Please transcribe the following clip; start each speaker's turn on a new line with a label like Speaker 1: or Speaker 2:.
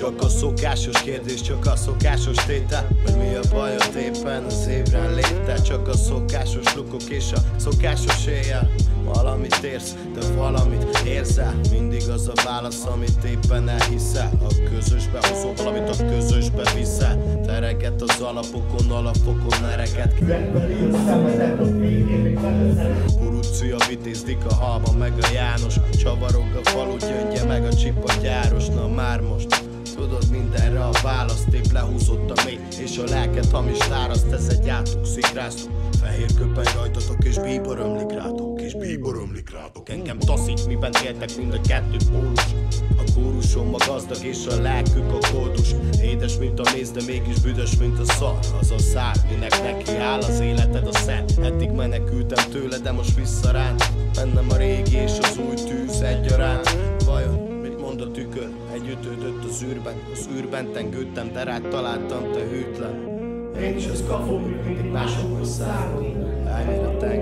Speaker 1: Csak a szokásos kérdés, csak a szokásos tétel, hogy mi a bajod éppen az ébren léttel. Csak a szokásos lukok és a szokásos éjjel. Valamit érsz, de valamit érzel. Mindig az a válasz, amit éppen elhiszel. A közösbe hozol valamit, a közösbe viszel. Tereket az alapokon ereket. Kuruci a vitézdik a halma meg a János. Csavarog a falu gyöngye meg a csipa gyáros. Na már most tudod mindenre a választ. Épp lehúzott a mély és a lelket hamis táraszt. Ez egy átok, szikrászok. Fehér köpen rajtatok és bíbor ömlik rátok. Engem taszít, miben éltek mind a kettő pólus. A kórusom a gazdag és a lelkük a koldus. Édes, mint a méz, de mégis büdös, mint a szar. Az a szár, minek neki áll az életed a szer. Eddig menekültem tőle, de most visszaránt. Bennem a régi és az új tűz egyaránt. Vajon mit mond a tükör? Egy ütődött az űrben tengődtem, de rád találtam, te hűtlen. Én is az kapom, mindig másokhoz szállom. Elmér a tenger.